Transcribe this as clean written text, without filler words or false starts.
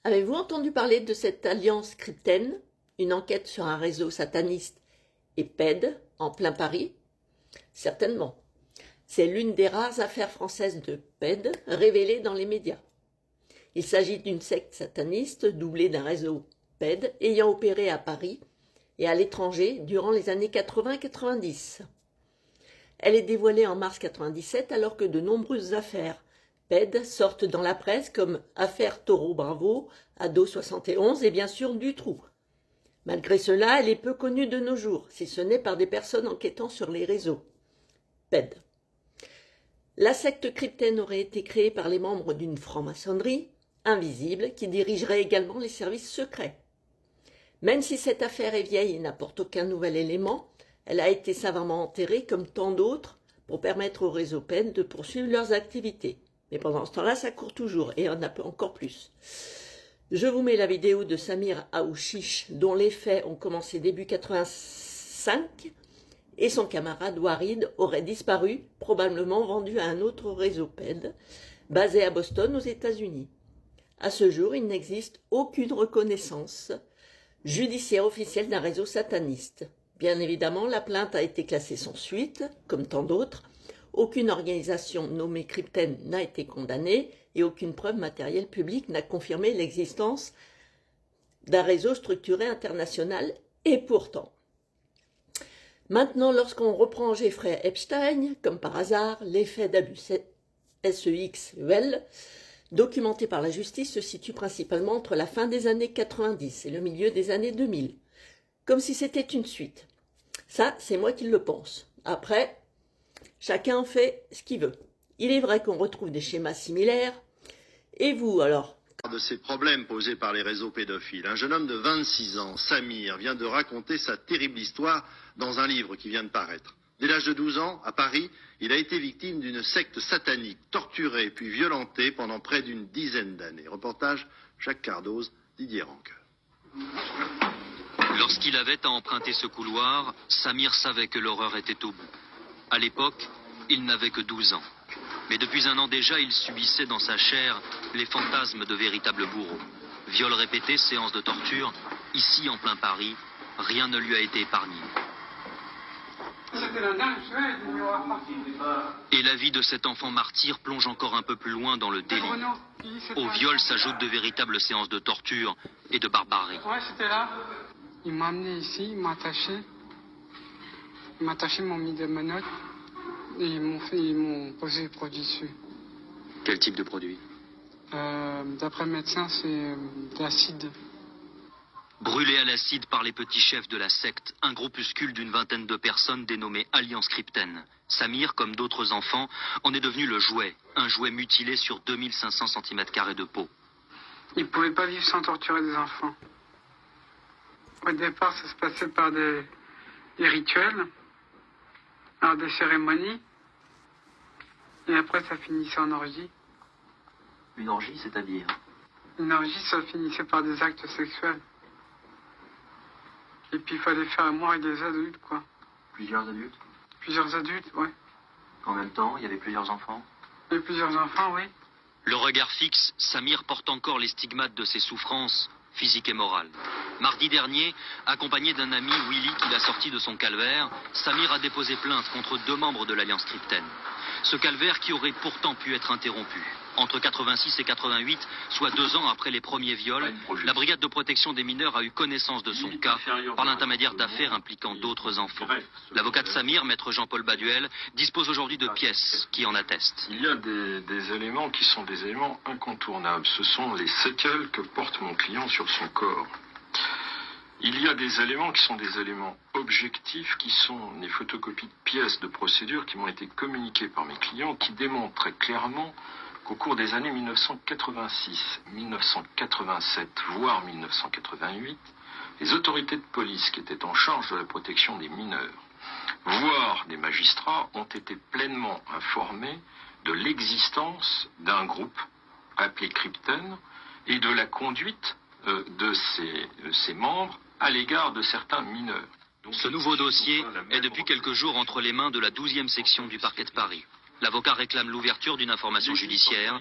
Avez-vous entendu parler de cette alliance Crypten, une enquête sur un réseau sataniste et PED en plein Paris? Certainement. C'est l'une des rares affaires françaises de PED révélées dans les médias. Il s'agit d'une secte sataniste doublée d'un réseau PED ayant opéré à Paris et à l'étranger durant les années 80-90. Elle est dévoilée en mars 97 alors que de nombreuses affaires PED sortent dans la presse comme Affaire Taureau Bravo, Ado 71 et bien sûr Dutroux. Malgré cela, elle est peu connue de nos jours, si ce n'est par des personnes enquêtant sur les réseaux PED. La secte Crypten aurait été créée par les membres d'une franc-maçonnerie invisible qui dirigerait également les services secrets. Même si cette affaire est vieille et n'apporte aucun nouvel élément, elle a été savamment enterrée comme tant d'autres pour permettre au réseau PED de poursuivre leurs activités. Mais pendant ce temps-là, ça court toujours et on a encore plus. Je vous mets la vidéo de Samir Aouchiche, dont les faits ont commencé début 85, et son camarade Warid aurait disparu, probablement vendu à un autre réseau PED, basé à Boston aux États-Unis. À ce jour, il n'existe aucune reconnaissance judiciaire officielle d'un réseau sataniste. Bien évidemment, la plainte a été classée sans suite, comme tant d'autres. Aucune organisation nommée Crypten n'a été condamnée et aucune preuve matérielle publique n'a confirmé l'existence d'un réseau structuré international. Et pourtant, maintenant, lorsqu'on reprend Jeffrey Epstein, comme par hasard, les faits d'abus sexuels documentés par la justice se situent principalement entre la fin des années 90 et le milieu des années 2000, comme si c'était une suite. Ça, c'est moi qui le pense. Après, chacun en fait ce qu'il veut. Il est vrai qu'on retrouve des schémas similaires. Et vous, alors? De ces problèmes posés par les réseaux pédophiles, un jeune homme de 26 ans, Samir, vient de raconter sa terrible histoire dans un livre qui vient de paraître. Dès l'âge de 12 ans, à Paris, il a été victime d'une secte satanique, torturé puis violenté pendant près d'une dizaine d'années. Reportage Jacques Cardoz, Didier Rancoeur. Lorsqu'il avait à emprunter ce couloir, Samir savait que l'horreur était au bout. À l'époque, il n'avait que 12 ans. Mais depuis un an déjà, il subissait dans sa chair les fantasmes de véritables bourreaux. Viols répétés, séances de torture. Ici, en plein Paris, rien ne lui a été épargné. Et la vie de cet enfant martyr plonge encore un peu plus loin dans le délire. Au viol s'ajoutent de véritables séances de torture et de barbarie. Ouais, c'était là. Il m'a amené ici, il m'a attaché. Ils m'ont mis des menottes et ils m'ont posé des produits dessus. Quel type de produit? D'après le médecin, c'est de l'acide. Brûlé à l'acide par les petits chefs de la secte, un groupuscule d'une vingtaine de personnes dénommé Alliance Crypten. Samir, comme d'autres enfants, en est devenu le jouet, un jouet mutilé sur 2500 cm² de peau. Ils ne pouvaient pas vivre sans torturer des enfants. Au départ, ça se passait par des rituels, alors des cérémonies, et après ça finissait en orgie. Une orgie, c'est-à-dire? Une orgie, ça finissait par des actes sexuels. Et puis il fallait faire l'amour avec des adultes, quoi. Plusieurs adultes? Plusieurs adultes, ouais. En même temps, il y avait plusieurs enfants? Il y avait plusieurs enfants, oui. Le regard fixe, Samir porte encore les stigmates de ses souffrances physiques et morales. Mardi dernier, accompagné d'un ami, Willy, qui l'a sorti de son calvaire, Samir a déposé plainte contre 2 membres de l'Alliance Crypten. Ce calvaire qui aurait pourtant pu être interrompu. Entre 86 et 88, soit 2 ans après les premiers viols, la brigade de protection des mineurs a eu connaissance de son cas par l'intermédiaire d'affaires impliquant d'autres enfants. L'avocat de Samir, maître Jean-Paul Baduel, dispose aujourd'hui de pièces qui en attestent. Il y a des éléments qui sont des éléments incontournables. Ce sont les séquelles que porte mon client sur son corps. Il y a des éléments qui sont des éléments objectifs, qui sont des photocopies de pièces de procédure qui m'ont été communiquées par mes clients, qui démontrent très clairement qu'au cours des années 1986, 1987, voire 1988, les autorités de police qui étaient en charge de la protection des mineurs, voire des magistrats, ont été pleinement informés de l'existence d'un groupe appelé Crypten et de la conduite de ses membres à l'égard de certains mineurs. Ce nouveau dossier est depuis quelques jours entre les mains de la 12e section du parquet de Paris. L'avocat réclame l'ouverture d'une information judiciaire